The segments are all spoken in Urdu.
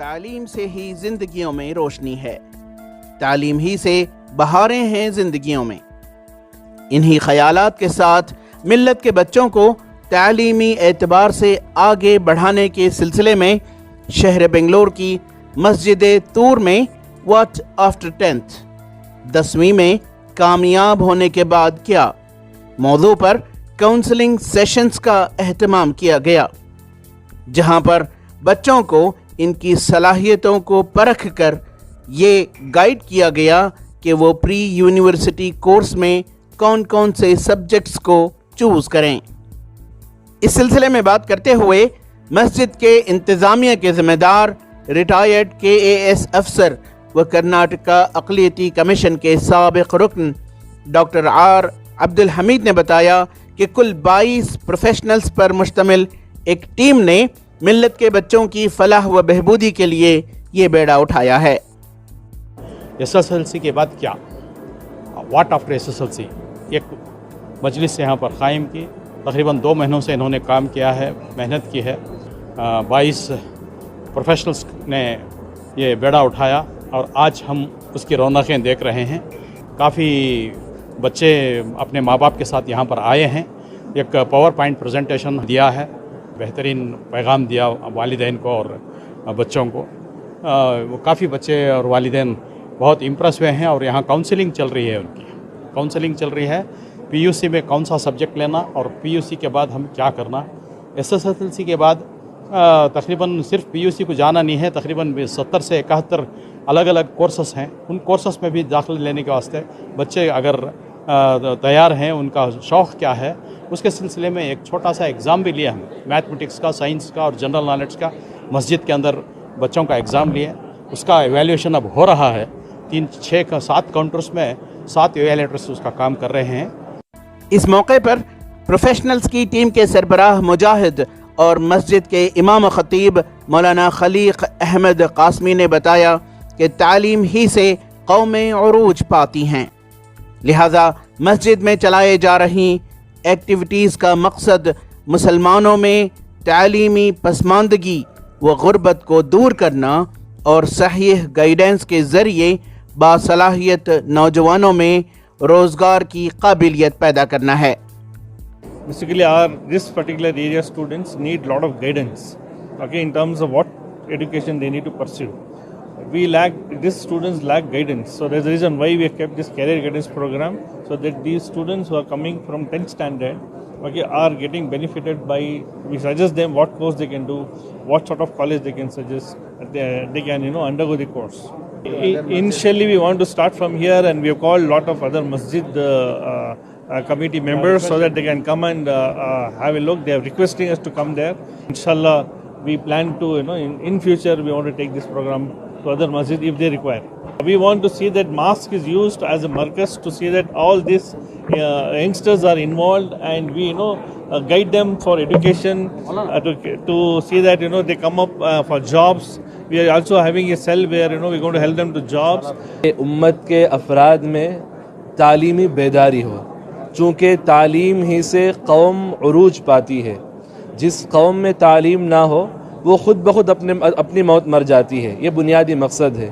تعلیم سے ہی زندگیوں میں روشنی ہے، تعلیم ہی سے بہاریں ہیں زندگیوں میں۔ انہی خیالات کے ساتھ ملت کے بچوں کو تعلیمی اعتبار سے آگے بڑھانے کے سلسلے میں شہر بنگلور کی مسجد طور میں واٹ آفٹر 10ویں میں کامیاب ہونے کے بعد کیا موضوع پر کاؤنسلنگ سیشنز کا اہتمام کیا گیا، جہاں پر بچوں کو ان کی صلاحیتوں کو پرکھ کر یہ گائیڈ کیا گیا کہ وہ پری یونیورسٹی کورس میں کون کون سے سبجیکٹس کو چوز کریں۔ اس سلسلے میں بات کرتے ہوئے مسجد کے انتظامیہ کے ذمہ دار ریٹائرڈ KAS افسر و کرناٹکا اقلیتی کمیشن کے سابق رکن ڈاکٹر R. عبدالحمید نے بتایا کہ کل 22 پروفیشنلز پر مشتمل ایک ٹیم نے ملت کے بچوں کی فلاح و بہبودی کے لیے یہ بیڑا اٹھایا ہے۔ SSLC کے بعد کیا، واٹ آفٹر SSLC، ایک مجلس یہاں پر قائم کی، تقریباً 2 مہینوں سے انہوں نے کام کیا ہے، محنت کی ہے۔ 22 پروفیشنلز نے یہ بیڑا اٹھایا اور آج ہم اس کی رونقیں دیکھ رہے ہیں۔ کافی بچے اپنے ماں باپ کے ساتھ یہاں پر آئے ہیں، ایک پاور پوائنٹ پریزنٹیشن دیا ہے، بہترین پیغام دیا والدین کو اور بچوں کو۔ کافی بچے اور والدین بہت امپریس ہوئے ہیں اور یہاں کاؤنسلنگ چل رہی ہے، ان کی کاؤنسلنگ چل رہی ہے، PUC میں کون سا سبجیکٹ لینا اور PUC کے بعد ہم کیا کرنا۔ SSLC کے بعد تقریباً صرف PUC کو جانا نہیں ہے، تقریباً 70 سے 71 الگ الگ کورسز ہیں، ان کورسز میں بھی داخلہ لینے کے واسطے بچے اگر تیار ہیں، ان کا شوق کیا ہے، اس کے سلسلے میں ایک چھوٹا سا ایگزام بھی لیا ہم، میتھمیٹکس کا، سائنس کا اور جنرل نالج کا، مسجد کے اندر بچوں کا ایگزام لیا، اس کا ایویلیویشن اب ہو رہا ہے۔ 7 کاؤنٹرز میں 7 ایویلیٹرز اس کا کام کر رہے ہیں۔ اس موقع پر پروفیشنلز کی ٹیم کے سربراہ مجاہد اور مسجد کے امام خطیب مولانا خلیق احمد قاسمی نے بتایا کہ تعلیم ہی سے قومیں عروج پاتی ہیں، لہذا مسجد میں چلائے جا رہی ایکٹیویٹیز کا مقصد مسلمانوں میں تعلیمی پسماندگی و غربت کو دور کرنا اور صحیح گائیڈنس کے ذریعے باصلاحیت نوجوانوں میں روزگار کی قابلیت پیدا کرنا ہے۔ Basically, this particular area students need lot of guidance, okay, in terms of what education they need to pursue. These students lack guidance, so there's a reason why we have kept this career guidance program, so that these students who are coming from 10th standard, okay, are getting benefited by, we suggest them what course they can do, what sort of college they can suggest, they can undergo the course. Initially we want to start from here, and we have called lot of other masjid committee members so that they can come and have a look. They are requesting us to come there. Inshallah, we plan to, in future we want to take this program to other masjid if they require. We want to see that mosque is used as a markaz, to see that all these youngsters are involved, and we guide them for education, to see that they come up for jobs. We are also having a cell where we're going to help them to jobs. امت کے افراد میں تعلیمی بیداری ہو، چونکہ تعلیم ہی سے قوم عروج پاتی ہے۔ جس قوم میں تعلیم نہ ہو وہ خود بخود اپنی موت مر جاتی ہے، یہ بنیادی مقصد ہے۔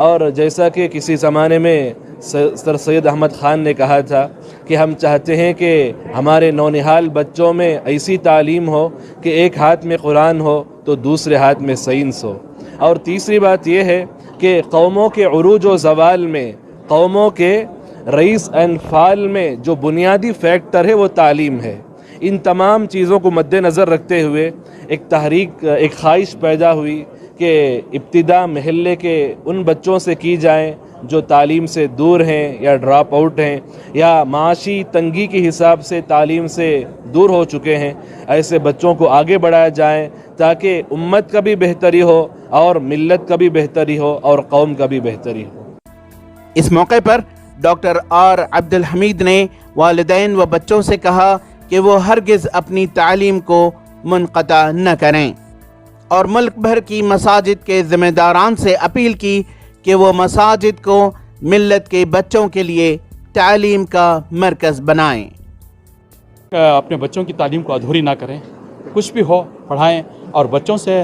اور جیسا کہ کسی زمانے میں سر سید احمد خان نے کہا تھا کہ ہم چاہتے ہیں کہ ہمارے نونہال بچوں میں ایسی تعلیم ہو کہ ایک ہاتھ میں قرآن ہو تو دوسرے ہاتھ میں سائنس ہو۔ اور تیسری بات یہ ہے کہ قوموں کے عروج و زوال میں، قوموں کے رئیس اینڈ فال میں جو بنیادی فیکٹر ہے وہ تعلیم ہے۔ ان تمام چیزوں کو مد نظر رکھتے ہوئے ایک خواہش پیدا ہوئی کہ ابتدا محلے کے ان بچوں سے کی جائیں جو تعلیم سے دور ہیں یا ڈراپ آؤٹ ہیں یا معاشی تنگی کے حساب سے تعلیم سے دور ہو چکے ہیں، ایسے بچوں کو آگے بڑھایا جائیں تاکہ امت کا بھی بہتری ہو اور ملت کا بھی بہتری ہو اور قوم کا بھی بہتری ہو۔ اس موقع پر ڈاکٹر R. عبدالحمید نے والدین و بچوں سے کہا کہ وہ ہرگز اپنی تعلیم کو منقطع نہ کریں، اور ملک بھر کی مساجد کے ذمہ داران سے اپیل کی کہ وہ مساجد کو ملت کے بچوں کے لیے تعلیم کا مرکز بنائیں۔ اپنے بچوں کی تعلیم کو ادھوری نہ کریں، کچھ بھی ہو پڑھائیں، اور بچوں سے